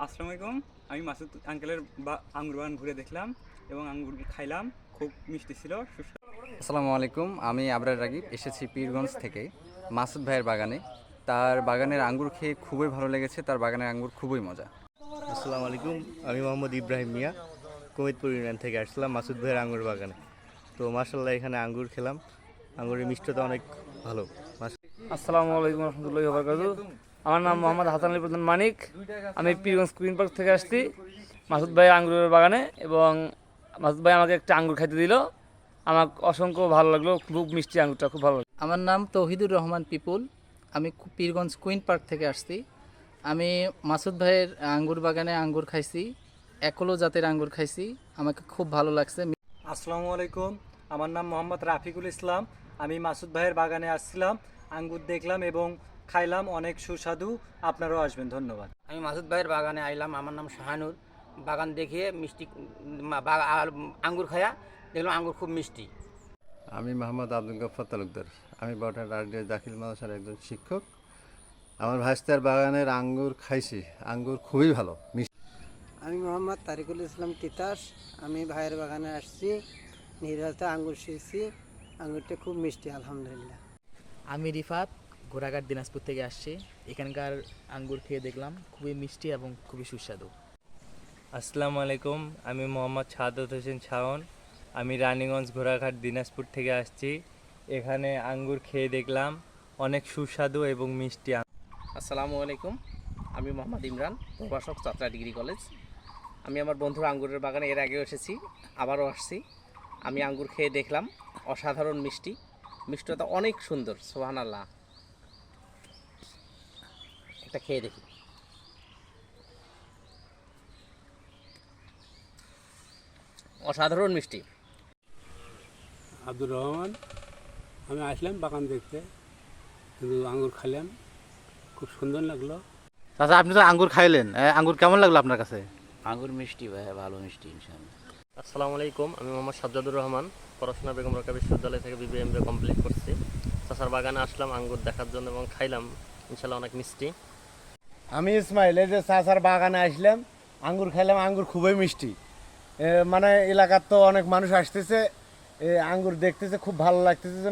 আসসালামু আলাইকুম। আমি মাসুদ আঙ্কেলের আঙ্গুর বাগান ঘুরে দেখলাম এবং আঙ্গুর খাইলাম, খুব মিষ্টি ছিল, সুস্বাদু। আসসালামু আলাইকুম, আমি আবরার রাগিব এসেছি পীরগঞ্জ থেকে মাসুদ ভাইয়ের বাগানে। তার বাগানের আঙ্গুর খেয়ে খুবই ভালো লেগেছে, তার বাগানের আঙ্গুর খুবই মজা। আসসালামু আলাইকুম, আমি মোহাম্মদ ইব্রাহিম মিয়া কুমিতপুর ইউনিয়ন থেকে আসছিলাম মাসুদ ভাইয়ের আঙ্গুর বাগানে। তো মাশাল্লাহ এখানে আঙ্গুর খেলাম, আঙ্গুরের মিষ্টতা অনেক ভালো। আসসালামু আলাইকুম রহমতুল্লাহি ওয়া বারাকাতুহু। আমার নাম মোহাম্মদ হাসান আলী প্রধান মানিক। আমি পীরগঞ্জ কুইন পার্ক থেকে আসছি মাসুদ ভাই আঙ্গুরের বাগানে, এবং মাসুদ ভাই আমাকে একটা আঙ্গুর খাইতে দিল, আমার অসংখ্য ভালো লাগলো, খুব মিষ্টি আঙ্গুরটা, খুব ভালো লাগলো। আমার নাম তৌহিদুর রহমান পিপুল। আমি পীরগঞ্জ কুইন পার্ক থেকে আসছি। আমি মাসুদ ভাইয়ের আঙ্গুর বাগানে আঙ্গুর খাইছি, একলো জাতের আঙ্গুর খাইছি, আমাকে খুব ভালো লাগছে। আসসালামু আলাইকুম, আমার নাম মোহাম্মদ রাফিকুল ইসলাম। আমি মাসুদ ভাইয়ের বাগানে আসছিলাম, আঙ্গুর দেখলাম এবং খাইলাম, অনেক সুস্বাদু। আপনারাও আসবেন, ধন্যবাদ। আমি মাসুদ ভাইয়ের বাগানে আইলাম, আমার নাম শাহানুর। বাগান দেখিয়ে মিষ্টি আঙ্গুর খায়া দেখলাম আঙ্গুর খুব মিষ্টি। আমি মোহাম্মদ আব্দুল গফফার তালুকদার। আমি বটার আরডিএস দাখিল মাদ্রাসার একজন শিক্ষক। আমার ভাস্তার বাগানের আঙ্গুর খাইছি, আঙ্গুর খুবই ভালো, মিষ্টি। আমি মোহাম্মদ তারিকুল ইসলাম তিতাস। আমি ভাইয়ের বাগানে আসছি, নিরাতে আঙ্গুর শিখছি, আঙ্গুরটা খুব মিষ্টি, আলহামদুলিল্লাহ। আমি রিফাত, ঘোড়াঘাট দিনাজপুর থেকে আসছি। এখানকার আঙ্গুর খেয়ে দেখলাম খুবই মিষ্টি এবং খুবই সুস্বাদু। আসসালামু আলাইকুম, আমি মোহাম্মদ সাদত হোসেন শাওন। আমি রানীগঞ্জ ঘোড়াঘাট দিনাজপুর থেকে আসছি। এখানে আঙ্গুর খেয়ে দেখলাম অনেক সুস্বাদু এবং মিষ্টি। আসসালামু আলাইকুম, আমি মোহাম্মদ ইমরান, প্রভাষক, চাতরা ডিগ্রি কলেজ। আমি আমার বন্ধুর আঙ্গুরের বাগানে এর আগেও এসেছি, আবারও আসছি। আমি আঙ্গুর খেয়ে দেখলাম অসাধারণ মিষ্টি, মিষ্টতা অনেক সুন্দর, সুবহানাল্লাহ। এটা খেয়ে দেখি। অসাধারণ মিষ্টি। আব্দুর রহমান। আমি আসলাম বাগান দেখতে, কিন্তু আঙ্গুর খাইলাম, খুব সুন্দর লাগলো। আচ্ছা, আপনি তো আঙ্গুর খাইলেন, আঙ্গুর কেমন লাগলো আপনার কাছে? আঙ্গুর মিষ্টি ভাই, ভালো মিষ্টি ইনশাআল্লাহ। আসসালামু আলাইকুম, আমি মোহাম্মদ সাজ্জাদুর রহমান, পড়াশোনা বেগম রোকেয়া বিশ্ববিদ্যালয় থেকে BBA কমপ্লিট করছি। চাচার বাগানে আসলাম আঙ্গুর দেখার জন্য এবং খাইলাম, ইনশাল্লাহ অনেক মিষ্টি। আমি ইসমাইল, এই যে চাচার বাগানে আসলাম, আঙ্গুর খাইলাম, আঙ্গুর খুবই মিষ্টি। মানে এলাকার তো অনেক মানুষ আসতেছে, আঙ্গুর দেখতেছে, খুব ভালো লাগতেছে।